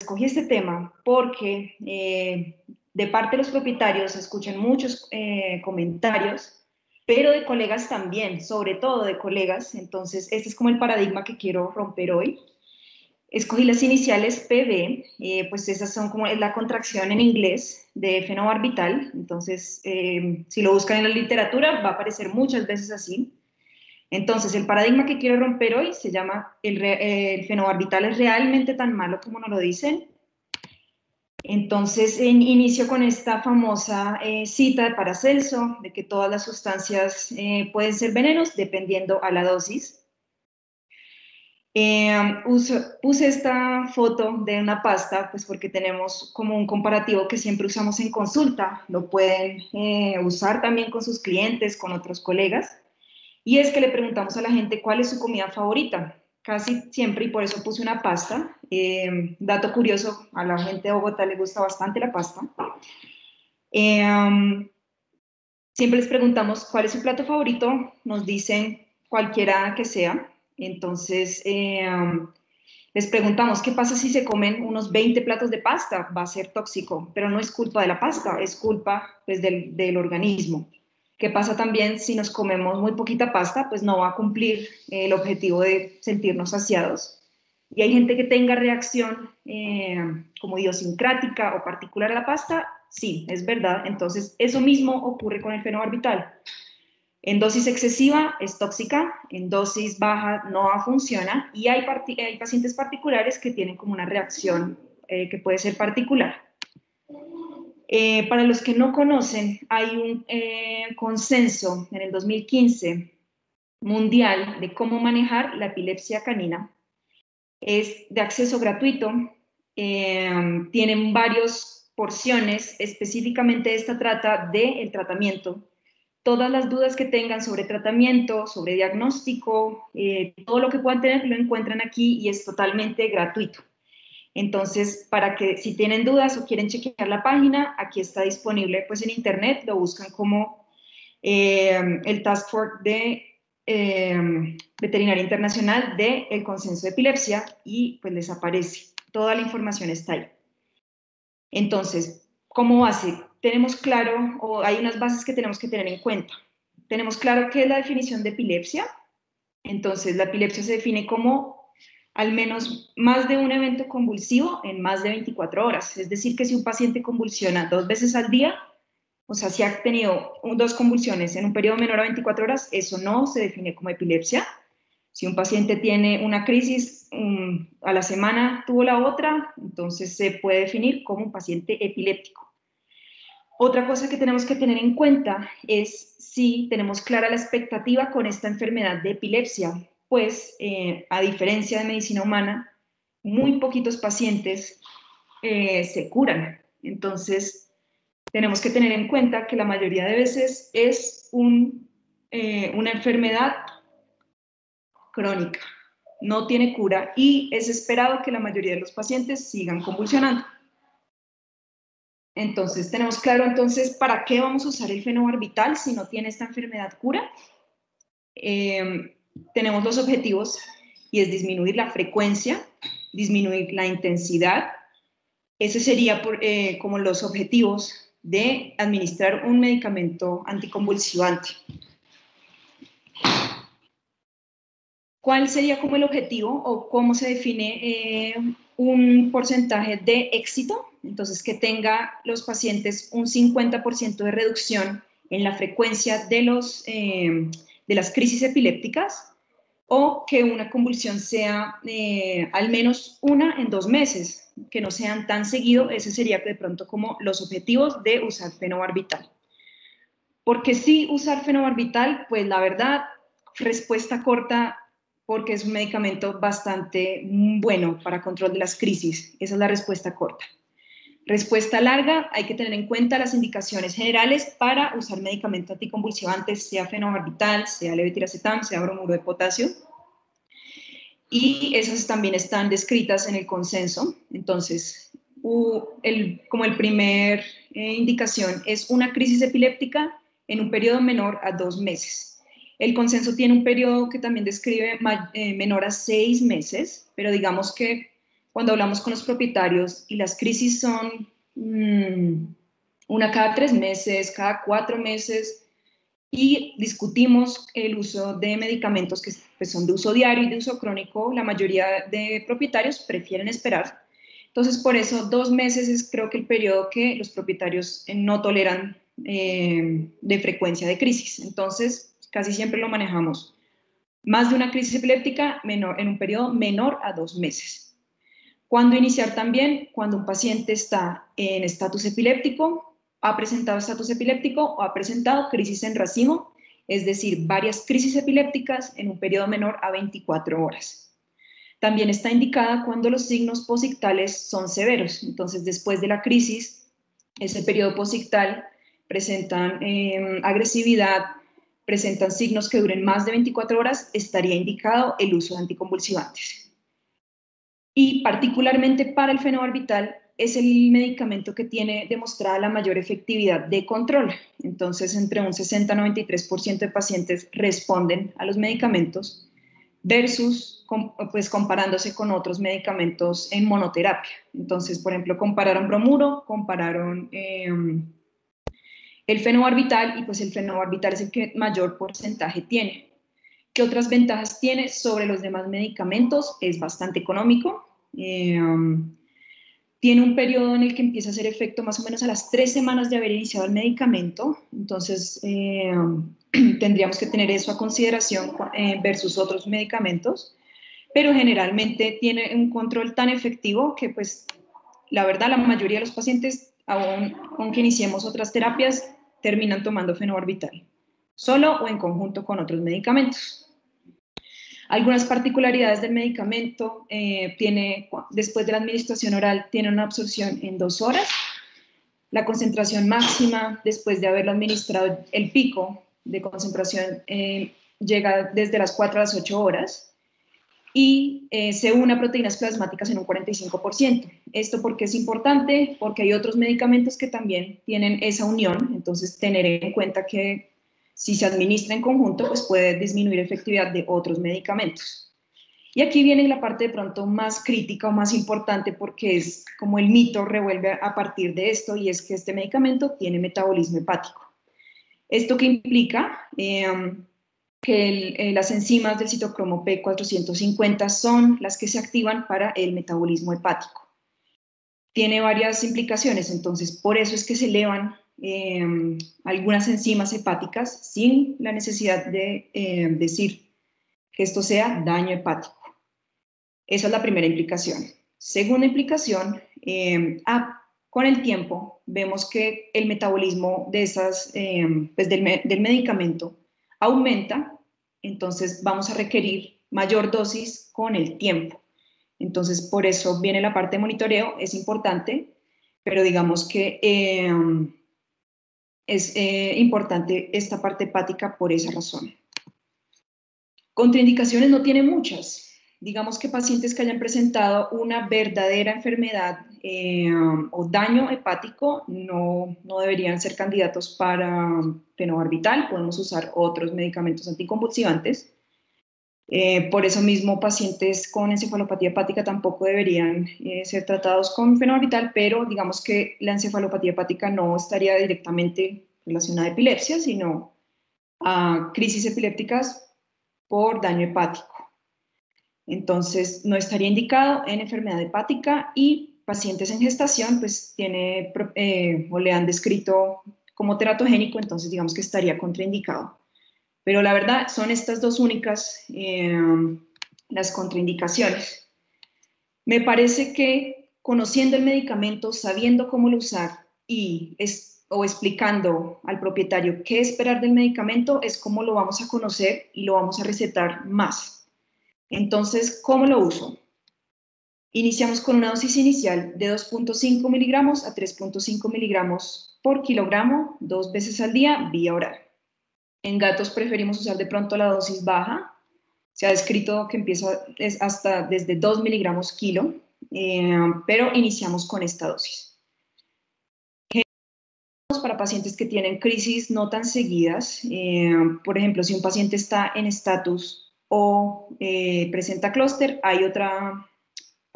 escogí este tema porque de parte de los propietarios se escuchan muchos comentarios, pero de colegas también, sobre todo de colegas. Entonces, este es como el paradigma que quiero romper hoy. Escogí las iniciales PB, pues esas son como la contracción en inglés de fenobarbital. Entonces, si lo buscan en la literatura, va a aparecer muchas veces así. Entonces, el paradigma que quiero romper hoy se llama el fenobarbital es realmente tan malo como nos lo dicen. Entonces, inicio con esta famosa cita de Paracelso, de que todas las sustancias pueden ser venenos dependiendo a la dosis. Puse esta foto de una pasta, pues porque tenemos como un comparativo que siempre usamos en consulta, lo pueden usar también con sus clientes, con otros colegas, y es que le preguntamos a la gente cuál es su comida favorita, casi siempre, y por eso puse una pasta. Dato curioso, a la gente de Bogotá le gusta bastante la pasta. Siempre les preguntamos cuál es su plato favorito, nos dicen cualquiera que sea. Entonces, les preguntamos qué pasa si se comen unos 20 platos de pasta, va a ser tóxico, pero no es culpa de la pasta, es culpa pues, del organismo. ¿Qué pasa también si nos comemos muy poquita pasta? Pues no va a cumplir el objetivo de sentirnos saciados. Y hay gente que tenga reacción como idiosincrática o particular a la pasta, sí, es verdad. Entonces, eso mismo ocurre con el fenobarbital. En dosis excesiva es tóxica, en dosis baja no funciona y hay pacientes particulares que tienen como una reacción que puede ser particular. Para los que no conocen, hay un consenso en el 2015 mundial de cómo manejar la epilepsia canina. Es de acceso gratuito, tienen varias porciones, específicamente esta trata del tratamiento. Todas las dudas que tengan sobre tratamiento, sobre diagnóstico, todo lo que puedan tener lo encuentran aquí y es totalmente gratuito. Entonces, para que si tienen dudas o quieren chequear la página, aquí está disponible pues en internet, lo buscan como el Task Force de Veterinaria Internacional del Consenso de Epilepsia y pues les aparece. Toda la información está ahí. Entonces, ¿cómo base? Tenemos claro, o hay unas bases que tenemos que tener en cuenta. Tenemos claro qué es la definición de epilepsia. Entonces, la epilepsia se define como al menos más de un evento convulsivo en más de 24 horas. Es decir, que si un paciente convulsiona 2 veces al día, o sea, si ha tenido 2 convulsiones en un periodo menor a 24 horas, eso no se define como epilepsia. Si un paciente tiene una crisis, a la semana tuvo la otra, entonces se puede definir como un paciente epiléptico. Otra cosa que tenemos que tener en cuenta es si tenemos clara la expectativa con esta enfermedad de epilepsia, pues a diferencia de medicina humana, muy poquitos pacientes se curan. Entonces, tenemos que tener en cuenta que la mayoría de veces es una enfermedad crónica, no tiene cura y es esperado que la mayoría de los pacientes sigan convulsionando. Entonces, tenemos claro entonces para qué vamos a usar el fenobarbital si no tiene esta enfermedad cura. Tenemos los objetivos y es disminuir la frecuencia, disminuir la intensidad. Ese sería como los objetivos de administrar un medicamento anticonvulsivante. ¿Cuál sería como el objetivo o cómo se define un porcentaje de éxito? Entonces, que tenga los pacientes un 50% de reducción en la frecuencia de las crisis epilépticas o que una convulsión sea al menos una en 2 meses, que no sean tan seguido. Ese sería de pronto como los objetivos de usar fenobarbital. ¿Por qué sí usar fenobarbital? Pues la verdad, respuesta corta, porque es un medicamento bastante bueno para control de las crisis. Esa es la respuesta corta. Respuesta larga, hay que tener en cuenta las indicaciones generales para usar medicamentos anticonvulsivantes, sea fenobarbital, sea levetiracetam, sea bromuro de potasio. Y esas también están descritas en el consenso. Entonces, como el primer indicación es una crisis epiléptica en un periodo menor a 2 meses. El consenso tiene un periodo que también describe menor a 6 meses, pero digamos que cuando hablamos con los propietarios y las crisis son una cada 3 meses, cada 4 meses, y discutimos el uso de medicamentos que pues, son de uso diario y de uso crónico, la mayoría de propietarios prefieren esperar. Entonces, por eso 2 meses es creo que el periodo que los propietarios no toleran de frecuencia de crisis. Entonces, casi siempre lo manejamos más de una crisis epiléptica en un periodo menor a 2 meses. ¿Cuándo iniciar también? Cuando un paciente está en estatus epiléptico, ha presentado estatus epiléptico o ha presentado crisis en racimo, es decir, varias crisis epilépticas en un periodo menor a 24 horas. También está indicada cuando los signos posictales son severos. Entonces, después de la crisis, ese periodo posictal presentan agresividad, presentan signos que duren más de 24 horas, estaría indicado el uso de anticonvulsivantes. Y particularmente para el fenobarbital es el medicamento que tiene demostrada la mayor efectividad de control. Entonces, entre un 60 y 93% de pacientes responden a los medicamentos versus pues, comparándose con otros medicamentos en monoterapia. Entonces, por ejemplo, compararon bromuro, compararon el fenobarbital y pues el fenobarbital es el que mayor porcentaje tiene. ¿Qué otras ventajas tiene sobre los demás medicamentos? Es bastante económico. Tiene un periodo en el que empieza a hacer efecto más o menos a las 3 semanas de haber iniciado el medicamento. Entonces, tendríamos que tener eso a consideración versus otros medicamentos. Pero generalmente tiene un control tan efectivo que, pues, la verdad, la mayoría de los pacientes, aunque iniciemos otras terapias, terminan tomando fenobarbital, solo o en conjunto con otros medicamentos. Algunas particularidades del medicamento, después de la administración oral, tiene una absorción en 2 horas. La concentración máxima, después de haberlo administrado, el pico de concentración llega desde las 4 a las 8 horas. Y se une a proteínas plasmáticas en un 45%. ¿Esto por qué es importante? Porque hay otros medicamentos que también tienen esa unión, entonces tener en cuenta que si se administra en conjunto, pues puede disminuir efectividad de otros medicamentos. Y aquí viene la parte de pronto más crítica o más importante porque es como el mito revuelve a partir de esto y es que este medicamento tiene metabolismo hepático. ¿Esto qué implica? Que las enzimas del citocromo P450 son las que se activan para el metabolismo hepático. Tiene varias implicaciones, entonces por eso es que se elevan algunas enzimas hepáticas sin la necesidad de decir que esto sea daño hepático. Esa es la primera implicación. Segunda implicación, con el tiempo vemos que el metabolismo de pues del medicamento aumenta, entonces vamos a requerir mayor dosis con el tiempo. Entonces, por eso viene la parte de monitoreo, es importante, pero digamos que es importante esta parte hepática por esa razón. Contraindicaciones no tiene muchas. Digamos que pacientes que hayan presentado una verdadera enfermedad o daño hepático no deberían ser candidatos para fenobarbital. Podemos usar otros medicamentos anticonvulsivantes. Por eso mismo, pacientes con encefalopatía hepática tampoco deberían ser tratados con fenobarbital, pero digamos que la encefalopatía hepática no estaría directamente relacionada a epilepsia, sino a crisis epilépticas por daño hepático. Entonces, no estaría indicado en enfermedad hepática y pacientes en gestación, pues tiene o le han descrito como teratogénico, entonces digamos que estaría contraindicado. Pero la verdad son estas dos únicas las contraindicaciones. Me parece que conociendo el medicamento, sabiendo cómo lo usar o explicando al propietario qué esperar del medicamento es como lo vamos a conocer y lo vamos a recetar más. Entonces, ¿cómo lo uso? Iniciamos con una dosis inicial de 2.5 miligramos a 3.5 miligramos por kilogramo, 2 veces al día, vía oral. En gatos preferimos usar de pronto la dosis baja. Se ha descrito que empieza hasta desde 2 miligramos kilo, pero iniciamos con esta dosis. Para pacientes que tienen crisis no tan seguidas, por ejemplo, si un paciente está en estatus o presenta clúster, hay otra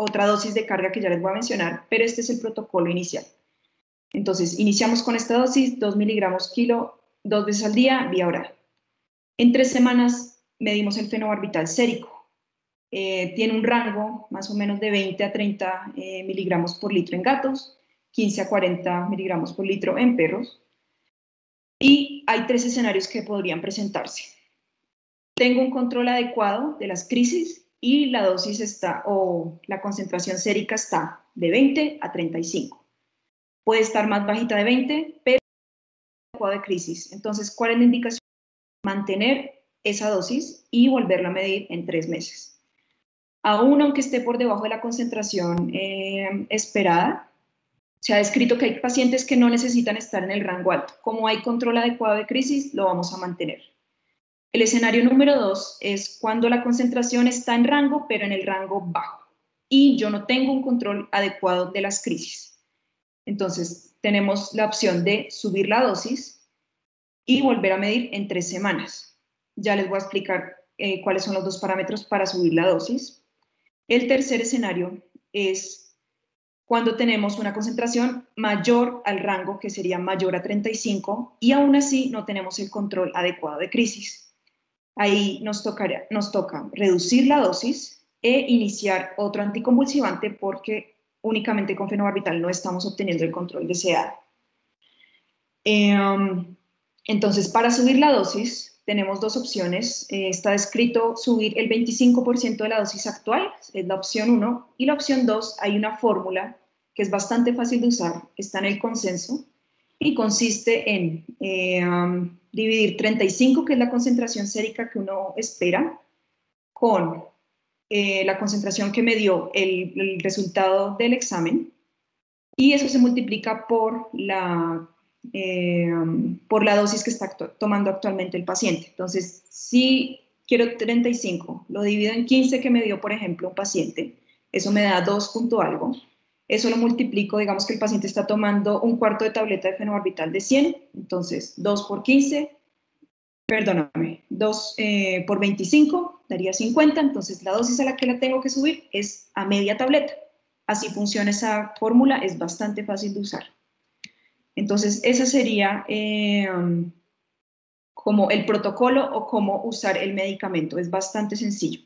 otra dosis de carga que ya les voy a mencionar, pero este es el protocolo inicial. Entonces, iniciamos con esta dosis, 2 miligramos kilo, 2 veces al día, vía oral. En 3 semanas medimos el fenobarbital sérico. Tiene un rango más o menos de 20 a 30 miligramos por litro en gatos, 15 a 40 miligramos por litro en perros. Y hay 3 escenarios que podrían presentarse. Tengo un control adecuado de las crisis y la dosis está, o la concentración sérica está de 20 a 35. Puede estar más bajita de 20, pero adecuado de crisis. Entonces, ¿cuál es la indicación? Mantener esa dosis y volverla a medir en 3 meses. Aún aunque esté por debajo de la concentración esperada, se ha descrito que hay pacientes que no necesitan estar en el rango alto. Como hay control adecuado de crisis, lo vamos a mantener. El escenario número 2 es cuando la concentración está en rango, pero en el rango bajo. Y yo no tengo un control adecuado de las crisis. Entonces, tenemos la opción de subir la dosis y volver a medir en 3 semanas. Ya les voy a explicar cuáles son los 2 parámetros para subir la dosis. El tercer escenario es cuando tenemos una concentración mayor al rango, que sería mayor a 35, y aún así no tenemos el control adecuado de crisis. Ahí nos toca reducir la dosis e iniciar otro anticonvulsivante porque únicamente con fenobarbital no estamos obteniendo el control deseado. Entonces, para subir la dosis, tenemos 2 opciones. Está descrito subir el 25% de la dosis actual, es la opción 1, y la opción 2, hay una fórmula que es bastante fácil de usar, está en el consenso, y consiste en dividir 35, que es la concentración sérica que uno espera, con la concentración que me dio el resultado del examen, y eso se multiplica por la dosis que está tomando actualmente el paciente. Entonces, si quiero 35, lo divido en 15 que me dio, por ejemplo, un paciente, eso me da 2 punto algo, eso lo multiplico, digamos que el paciente está tomando un cuarto de tableta de fenobarbital de 100, entonces 2 por 15, perdóname, 2 por 25 daría 50, entonces la dosis a la que la tengo que subir es a media tableta. Así funciona esa fórmula, es bastante fácil de usar. Entonces, esa sería como el protocolo o cómo usar el medicamento. Es bastante sencillo.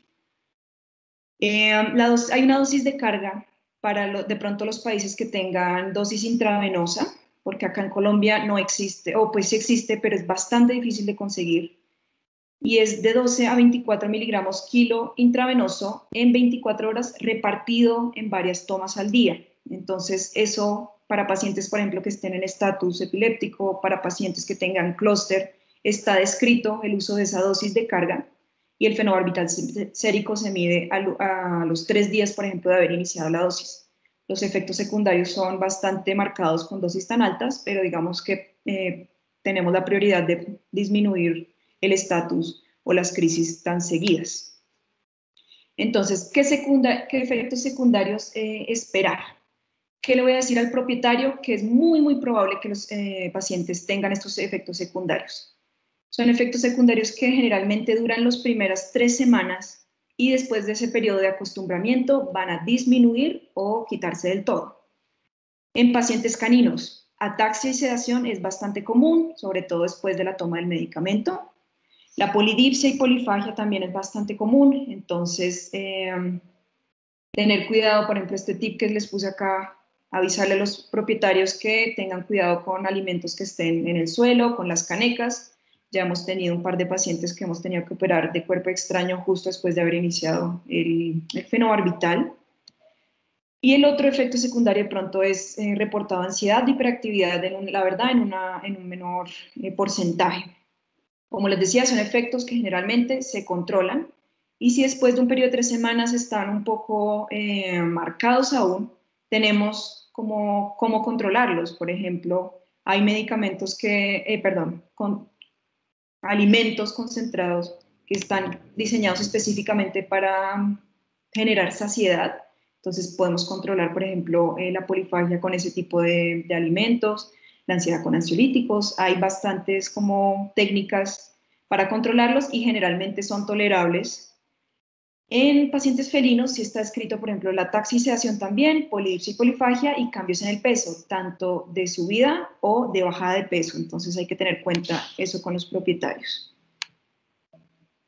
Hay una dosis de carga para de pronto los países que tengan dosis intravenosa, porque acá en Colombia no existe, o pues sí existe, pero es bastante difícil de conseguir. Y es de 12 a 24 miligramos kilo intravenoso en 24 horas repartido en varias tomas al día. Entonces, eso para pacientes, por ejemplo, que estén en estatus epiléptico, para pacientes que tengan clúster, está descrito el uso de esa dosis de carga y el fenobarbital sérico se mide a los 3 días, por ejemplo, de haber iniciado la dosis. Los efectos secundarios son bastante marcados con dosis tan altas, pero digamos que tenemos la prioridad de disminuir el estatus o las crisis tan seguidas. Entonces, ¿qué efectos secundarios esperar? ¿Qué le voy a decir al propietario? Que es muy, muy probable que los pacientes tengan estos efectos secundarios. Son efectos secundarios que generalmente duran las primeras 3 semanas y después de ese periodo de acostumbramiento van a disminuir o quitarse del todo. En pacientes caninos, ataxia y sedación es bastante común, sobre todo después de la toma del medicamento. La polidipsia y polifagia también es bastante común, entonces tener cuidado, por ejemplo, este tip que les puse acá, avisarle a los propietarios que tengan cuidado con alimentos que estén en el suelo, con las canecas. Ya hemos tenido un par de pacientes que hemos tenido que operar de cuerpo extraño justo después de haber iniciado el fenobarbital. Y el otro efecto secundario de pronto es reportado ansiedad, hiperactividad, la verdad, en un menor porcentaje. Como les decía, son efectos que generalmente se controlan y si después de un periodo de 3 semanas están un poco marcados aún, tenemos cómo controlarlos. Por ejemplo, hay medicamentos alimentos concentrados que están diseñados específicamente para generar saciedad. Entonces podemos controlar, por ejemplo, la polifagia con ese tipo de alimentos, la ansiedad con ansiolíticos. Hay bastantes como técnicas para controlarlos y generalmente son tolerables. En pacientes felinos sí está descrito, por ejemplo, la taxiseación también, polidipsia y polifagia y cambios en el peso, tanto de subida o de bajada de peso. Entonces hay que tener cuenta eso con los propietarios.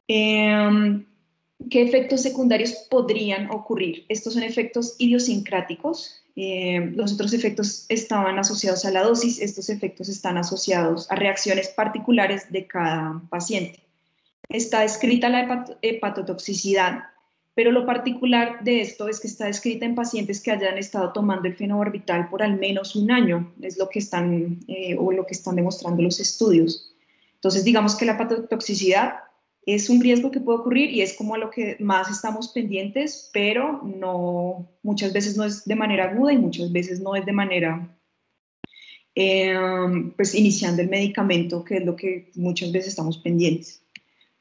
¿Qué efectos secundarios podrían ocurrir? Estos son efectos idiosincráticos. Los otros efectos estaban asociados a la dosis, estos efectos están asociados a reacciones particulares de cada paciente. Está descrita la hepatotoxicidad, pero lo particular de esto es que está descrita en pacientes que hayan estado tomando el fenobarbital por al menos un año, es lo que están, o lo que están demostrando los estudios. Entonces, digamos que la hepatotoxicidad es un riesgo que puede ocurrir y es como a lo que más estamos pendientes, pero no, muchas veces no es de manera aguda y muchas veces no es de manera, pues iniciando el medicamento, que es lo que muchas veces estamos pendientes.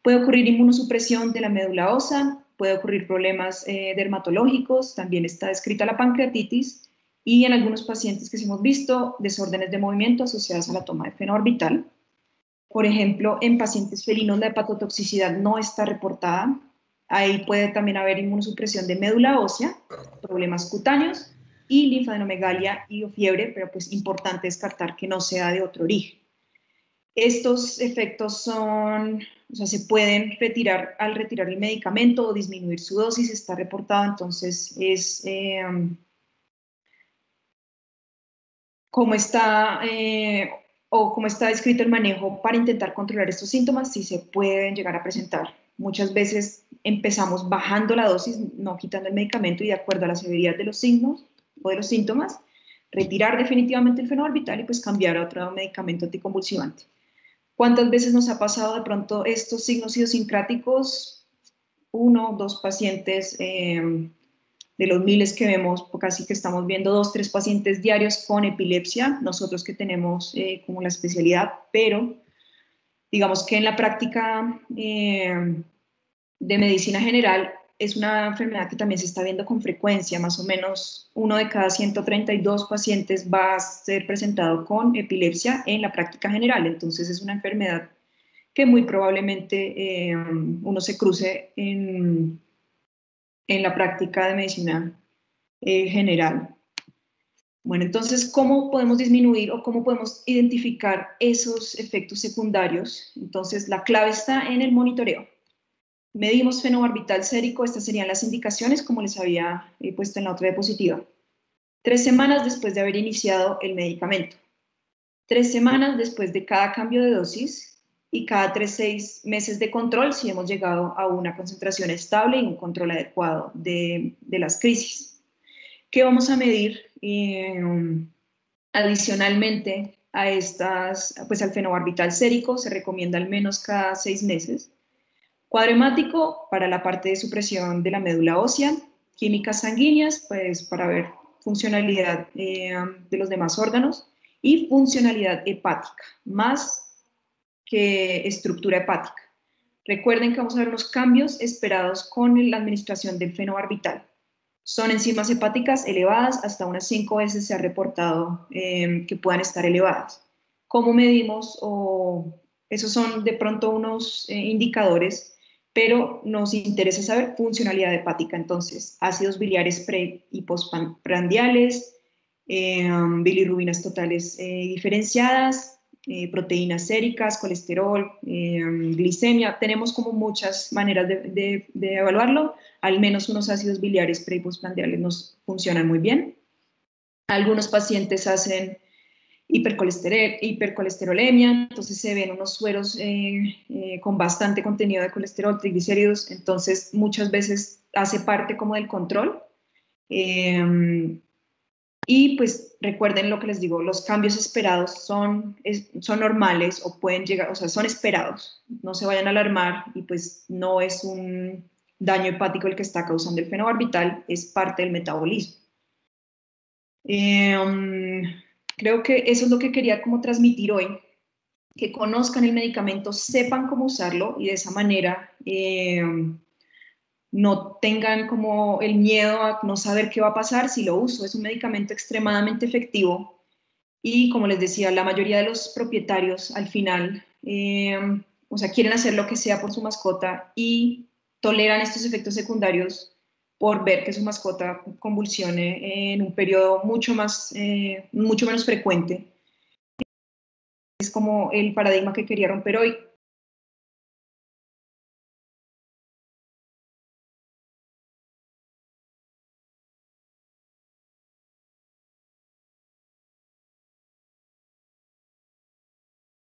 Puede ocurrir inmunosupresión de la médula ósea, puede ocurrir problemas dermatológicos, también está descrita la pancreatitis y en algunos pacientes que sí hemos visto desórdenes de movimiento asociados a la toma de fenobarbital. Por ejemplo, en pacientes felinos la hepatotoxicidad no está reportada. Ahí puede también haber inmunosupresión de médula ósea, problemas cutáneos y linfadenomegalia y o fiebre, pero pues importante descartar que no sea de otro origen. Estos efectos son, o sea, se pueden retirar al retirar el medicamento o disminuir su dosis, está reportado, entonces es cómo está o cómo está descrito el manejo para intentar controlar estos síntomas, si se pueden llegar a presentar. Muchas veces empezamos bajando la dosis, no quitando el medicamento y de acuerdo a la severidad de los signos o de los síntomas, retirar definitivamente el fenobarbital y pues cambiar a otro medicamento anticonvulsivante. ¿Cuántas veces nos ha pasado de pronto estos signos idiosincráticos? Uno, dos pacientes de los miles que vemos, casi que estamos viendo 2, 3 pacientes diarios con epilepsia, nosotros que tenemos como la especialidad, pero digamos que en la práctica de medicina general es una enfermedad que también se está viendo con frecuencia, más o menos uno de cada 132 pacientes va a ser presentado con epilepsia en la práctica general, entonces es una enfermedad que muy probablemente uno se cruce en la práctica de medicina general. Bueno, entonces, ¿cómo podemos disminuir o cómo podemos identificar esos efectos secundarios? Entonces, la clave está en el monitoreo. Medimos fenobarbital sérico, estas serían las indicaciones, como les había puesto en la otra diapositiva. 3 semanas después de haber iniciado el medicamento. 3 semanas después de cada cambio de dosis y cada 6 meses de control si hemos llegado a una concentración estable y un control adecuado de las crisis. ¿Qué vamos a medir? Adicionalmente a estas, pues al fenobarbital sérico se recomienda al menos cada 6 meses. Cuadro hemático para la parte de supresión de la médula ósea, químicas sanguíneas, pues para ver funcionalidad de los demás órganos y funcionalidad hepática, más que estructura hepática. Recuerden que vamos a ver los cambios esperados con la administración del fenobarbital. Son enzimas hepáticas elevadas, hasta unas 5 veces se ha reportado que puedan estar elevadas. ¿Cómo medimos? Esos son de pronto unos indicadores, pero nos interesa saber funcionalidad hepática. Entonces, ácidos biliares pre y postprandiales, bilirrubinas totales diferenciadas, proteínas séricas, colesterol, glicemia. Tenemos como muchas maneras de evaluarlo. Al menos unos ácidos biliares pre y postprandiales nos funcionan muy bien. Algunos pacientes hacen hipercolesterolemia, entonces se ven unos sueros con bastante contenido de colesterol, triglicéridos, entonces muchas veces hace parte como del control. Y pues recuerden lo que les digo, los cambios esperados son normales o pueden llegar, o sea, son esperados. No se vayan a alarmar y pues no es un daño hepático el que está causando el fenobarbital, es parte del metabolismo. Creo que eso es lo que quería como transmitir hoy, que conozcan el medicamento, sepan cómo usarlo y de esa manera no tengan como el miedo a no saber qué va a pasar si lo uso. Es un medicamento extremadamente efectivo y como les decía, la mayoría de los propietarios al final, o sea, quieren hacer lo que sea por su mascota y toleran estos efectos secundarios por ver que su mascota convulsione en un periodo mucho menos frecuente. Es como el paradigma que quería romper hoy.